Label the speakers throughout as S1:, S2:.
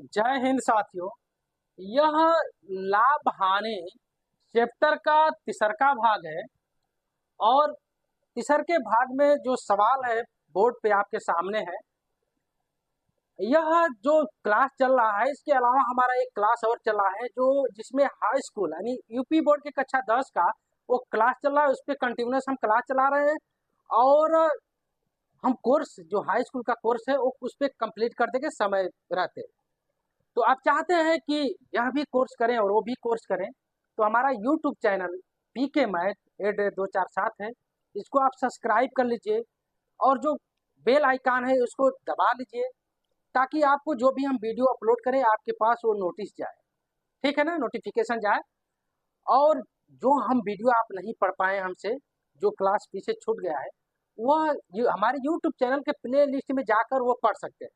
S1: जय हिंद साथियों। यह लाभ हानि चैप्टर का तीसरा भाग है और तीसरे भाग में जो सवाल है बोर्ड पे आपके सामने है। यह जो क्लास चल रहा है इसके अलावा हमारा एक क्लास और चल रहा है जो जिसमें हाई स्कूल यानी यूपी बोर्ड के कक्षा 10 का वो क्लास चल रहा है। उस पर कंटिन्यूस हम क्लास चला रहे हैं और हम कोर्स जो हाई स्कूल का कोर्स है वो उस पर कंप्लीट करने के समय रहते हैं। तो आप चाहते हैं कि यह भी कोर्स करें और वो भी कोर्स करें तो हमारा यूट्यूब चैनल पीके मैथ 8247 है, इसको आप सब्सक्राइब कर लीजिए और जो बेल आइकन है उसको दबा लीजिए ताकि आपको जो भी हम वीडियो अपलोड करें आपके पास वो नोटिस जाए, ठीक है ना, नोटिफिकेशन जाए। और जो हम वीडियो आप नहीं पढ़ पाए हमसे, जो क्लास पीछे छूट गया है, वह हमारे यूट्यूब चैनल के प्ले लिस्ट में जाकर वो पढ़ सकते हैं।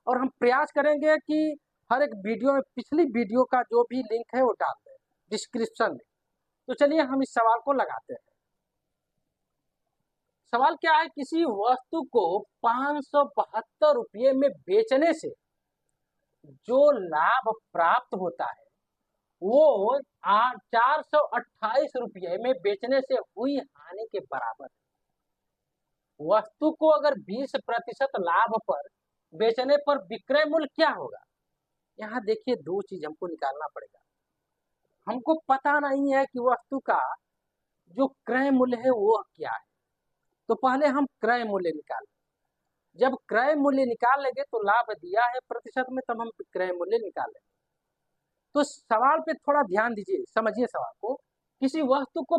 S1: और हम प्रयास करेंगे कि हर एक वीडियो में पिछली वीडियो का जो भी लिंक है वो डाल दें डिस्क्रिप्शन में। तो चलिए हम इस सवाल को लगाते हैं। सवाल क्या है, किसी वस्तु को 572 रुपये में बेचने से जो लाभ प्राप्त होता है वो 428 रुपये में बेचने से हुई हानि के बराबर है। वस्तु को अगर 20% लाभ पर बेचने पर विक्रय मूल्य क्या होगा। यहाँ देखिए दो चीज हमको निकालना पड़ेगा। हमको पता नहीं है कि वस्तु का जो क्रय मूल्य है वो क्या है, तो पहले हम क्रय मूल्य निकालें। जब क्रय मूल्य निकाल लेंगे तो लाभ दिया है प्रतिशत में, तब हम क्रय मूल्य निकालेंगे। तो सवाल पे थोड़ा ध्यान दीजिए, समझिए सवाल को। किसी वस्तु को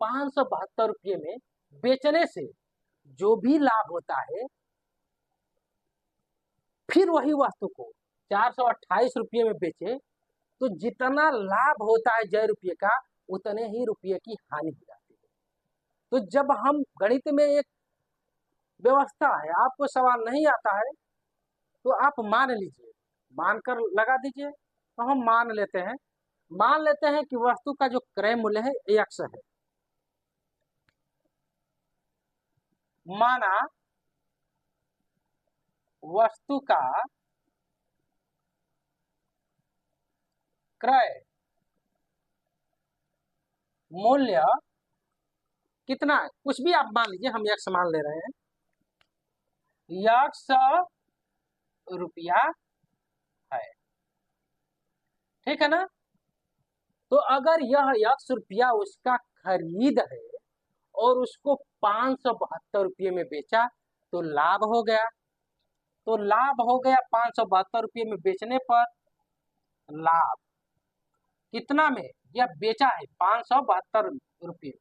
S1: 572 रुपये में बेचने से जो भी लाभ होता है, फिर वही वस्तु को 428 रुपये में बेचे तो जितना लाभ होता है जय रुपये का उतने ही रुपये की हानि हो जाती है। तो जब हम गणित में एक व्यवस्था है, आपको सवाल नहीं आता है तो आप मान लीजिए, मानकर लगा दीजिए। तो हम मान लेते हैं कि वस्तु का जो क्रय मूल्य है x है। माना वस्तु का क्रय मूल्य कितना है, कुछ भी आप मान लीजिए, हम x मान ले रहे हैं, x रुपया है, ठीक है ना। तो अगर यह x रुपया उसका खरीद है और उसको 572 रुपये में बेचा तो लाभ हो गया। तो लाभ हो गया 572 रुपये में बेचने पर लाभ कितना में, यह बेचा है 572 रुपये में,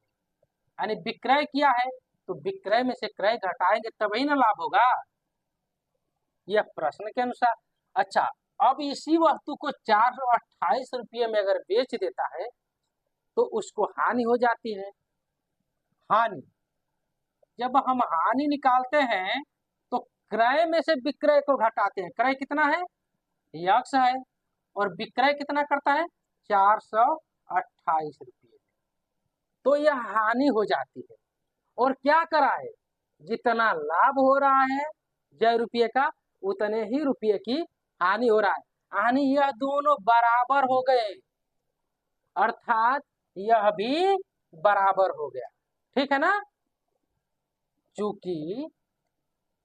S1: यानी विक्रय किया है तो विक्रय में से क्रय घटाएंगे तभी ना लाभ होगा, यह प्रश्न के अनुसार। अच्छा, अब इसी वस्तु को 428 रुपये में अगर बेच देता है तो उसको हानि हो जाती है। हानि, जब हम हानि निकालते हैं तो क्रय में से विक्रय को घटाते हैं। क्रय कितना है, यक्स है, और विक्रय कितना करता है 428 रुपये, तो यह हानि हो जाती है। और क्या करा है, जितना लाभ हो रहा है जय रुपये का उतने ही रुपये की हानि हो रहा है, हानि यह दोनों बराबर हो गए, अर्थात यह भी बराबर हो गया, ठीक है ना। चूंकि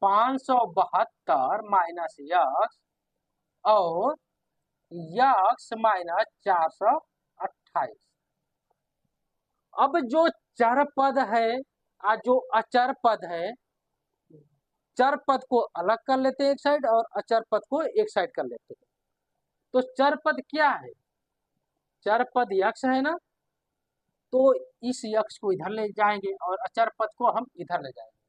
S1: 572 माइनस यक्स और यक्स माइनस 428, अब जो चर पद है जो अचर पद है, चर पद को अलग कर लेते हैं एक साइड और अचर पद को एक साइड कर लेते हैं। तो चर पद क्या है, चर पद यक्स है ना, तो इस यक्स को इधर ले जाएंगे और अचर पद को हम इधर ले जाएंगे।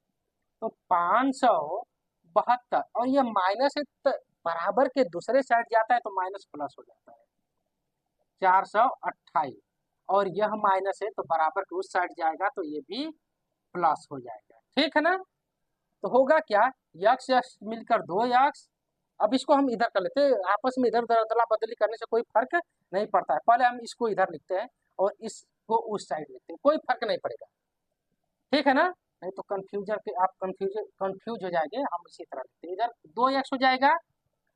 S1: तो 572 और ये माइनस है तो बराबर के दूसरे साइड जाता है तो माइनस प्लस हो जाता है 428, और यह माइनस है तो बराबर के उस साइड जाएगा तो ये भी प्लस हो जाएगा, ठीक है ना। तो होगा क्या, यक्स यक्स मिलकर 2 यक्स। अब इसको हम इधर कर लेते हैं, आपस में इधर अदला बदली करने से कोई फर्क नहीं पड़ता है। पहले हम इसको इधर लिखते हैं और इसको उस साइड लिखते हैं, कोई फर्क नहीं पड़ेगा, ठीक है ना। नहीं तो कंफ्यूजन के आप कंफ्यूज हो जाएंगे। हम इसी तरह लिखते हैं, इधर 2 x हो जाएगा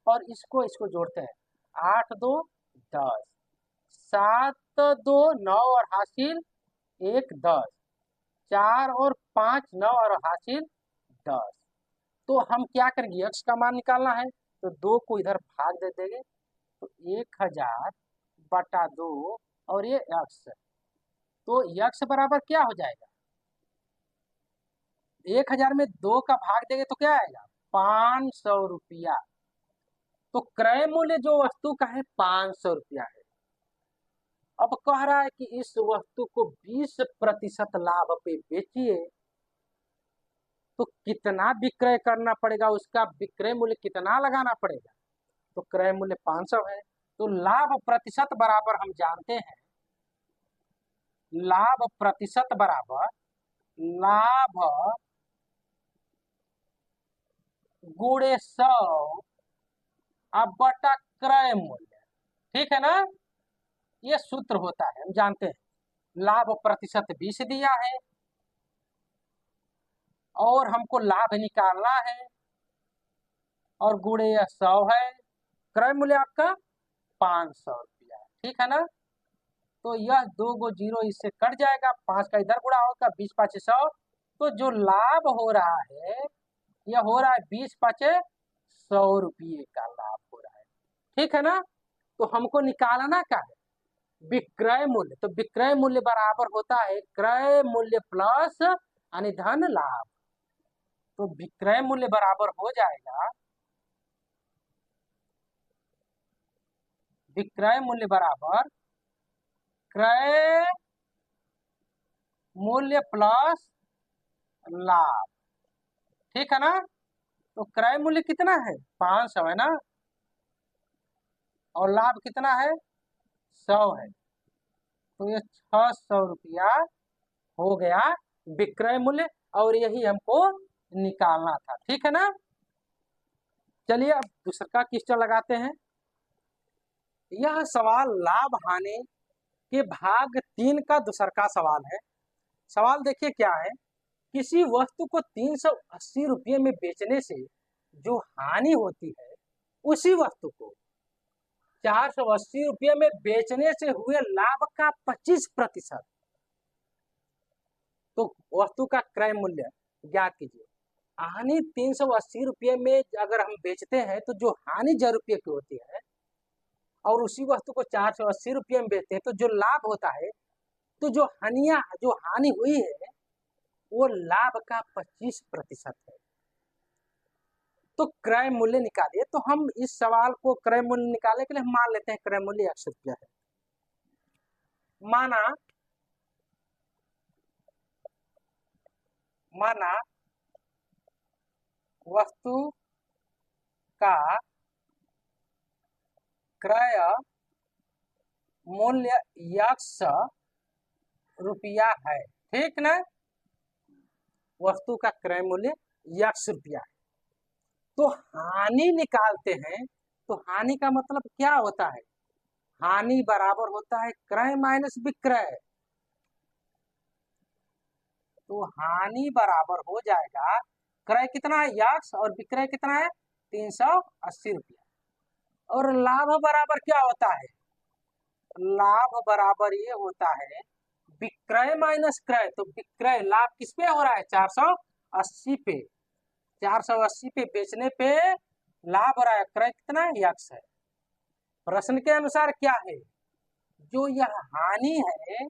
S1: और इसको जोड़ते हैं 8 2 10, 7 2 9 और हासिल 1 10, 4 और 5 9 और हासिल 10। तो हम क्या करेंगे, यक्ष का मान निकालना है तो 2 को इधर भाग दे देंगे, तो 1000 बटा 2 और ये यक्ष, तो यक्ष बराबर क्या हो जाएगा, 1000 में 2 का भाग देंगे तो क्या आएगा, 500 रुपया। तो क्रय मूल्य जो वस्तु का है 500 रुपया है। अब कह रहा है कि इस वस्तु को 20% लाभ पे बेचिए, तो कितना विक्रय करना पड़ेगा, उसका विक्रय मूल्य कितना लगाना पड़ेगा, तो क्रय मूल्य 500 है। तो लाभ प्रतिशत बराबर हम जानते हैं, लाभ प्रतिशत बराबर लाभ गुणे 100 अब बटा क्रय मूल्य, ठीक है ना, ये सूत्र होता है, हम जानते हैं। लाभ प्रतिशत 20 दिया है और हमको लाभ निकालना है और गुणे 100 है, क्रय मूल्य आपका 500 रुपया है, ठीक है ना। तो यह 2 गो जीरो इससे कट जाएगा, 5 का इधर गुणा होगा, 20 5 100, तो जो लाभ हो रहा है यह हो रहा है 20 5 100 रुपये का लाभ हो रहा है, ठीक है ना। तो हमको निकालना क्या है, विक्रय मूल्य। तो विक्रय मूल्य बराबर होता है क्रय मूल्य प्लस यानी धन लाभ। तो विक्रय मूल्य बराबर हो जाएगा, विक्रय मूल्य बराबर क्रय मूल्य प्लस लाभ, ठीक है ना। तो क्रय मूल्य कितना है, 500 है ना, और लाभ कितना है, 100 है, तो ये 600 रुपया हो गया विक्रय मूल्य, और यही हमको निकालना था, ठीक है ना। चलिए अब दूसरा क्वेश्चन लगाते हैं। यह सवाल लाभ हानि के भाग 3 का दूसरा का सवाल है। सवाल देखिए क्या है, किसी वस्तु को 380 रुपये में बेचने से जो हानि होती है, उसी वस्तु को 480 रुपये में बेचने से हुए लाभ का 25%। तो वस्तु का क्रय मूल्य ज्ञात कीजिए। हानि 380 रुपये में अगर हम बेचते हैं तो जो हानि 1 रुपये की होती है, और उसी वस्तु को 480 रुपये में बेचते हैं तो जो लाभ होता है, तो जो हानि हुई है वो लाभ का 25% है। तो क्रय मूल्य निकालिए। तो हम इस सवाल को क्रय मूल्य निकालने के लिए हम मान लेते हैं क्रय मूल्य 100 रुपया है। माना वस्तु का क्रय मूल्य 100 रुपया है, ठीक ना, वस्तु का क्रय मूल्य 100 रुपया है। तो हानि निकालते हैं, तो हानि का मतलब क्या होता है, हानि बराबर होता है क्रय माइनस विक्रय। तो हानि बराबर हो जाएगा, क्रय कितना है 100 और विक्रय कितना है 380 रुपया, और लाभ बराबर क्या होता है, लाभ बराबर ये होता है विक्रय माइनस क्रय। तो विक्रय लाभ किस पे हो रहा है, 480 पे, 480 पे बेचने पे लाभ हो रहा है, क्रय कितना है 100 है। प्रश्न के अनुसार क्या है, जो यह हानि है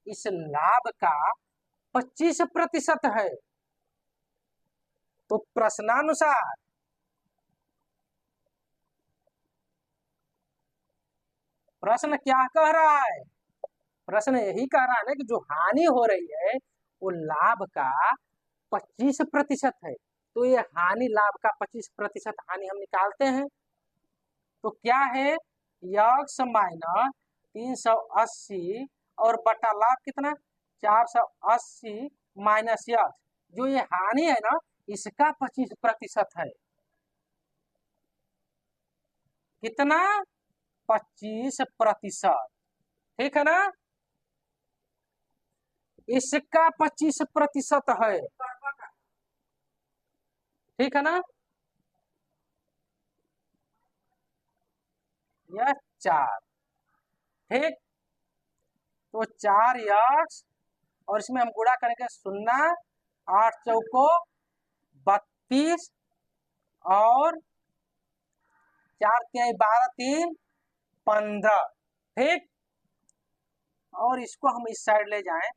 S1: इस लाभ का 25% है। तो प्रश्नानुसार प्रश्न क्या कह रहा है, प्रश्न यही कह रहा है ना कि जो हानि हो रही है वो लाभ का 25% है। तो ये हानि लाभ का 25% हानि हम निकालते हैं, तो क्या है, यक्स माइनस 380 और बटा लाभ कितना 480 माइनस यक्स, जो ये हानि है ना इसका 25% है, कितना 25%, ठीक है ना, इसका 25% है, ठीक है ना। यह 4। ठीक, तो 4x और इसमें हम गुणा करेंगे 0, 8 चौको 32 और 4 तिहाई 12, 3 15। ठीक, और इसको हम इस साइड ले जाएं,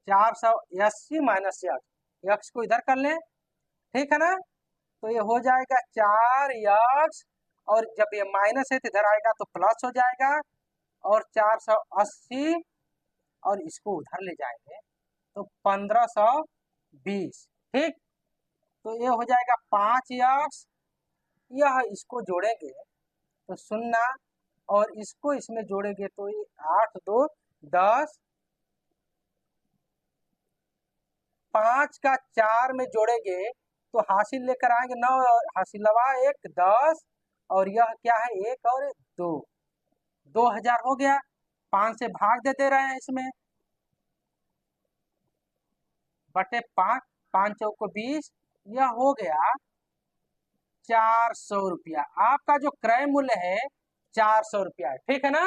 S1: 480 माइनस यक्स को इधर कर लें। ठीक है ना, तो ये हो जाएगा 4x और जब ये माइनस है तो इधर आएगा तो प्लस हो जाएगा और 480 और इसको उधर ले जाएंगे तो 1520। ठीक, तो ये हो जाएगा 5x, यह इसको जोड़ेंगे तो 0 और इसको इसमें जोड़ेंगे तो ये 8 2 10, 5 का 4 में जोड़ेंगे तो हासिल लेकर आएंगे 9 और हासिलवा 1 10 और यह क्या है 1 और 2, 2000 हो गया। 5 से भाग देते रहे हैं इसमें, बटे 5, 5 चौको 20, यह हो गया 400 रुपया। आपका जो क्रय मूल्य है 400 रुपया है। ठीक है ना।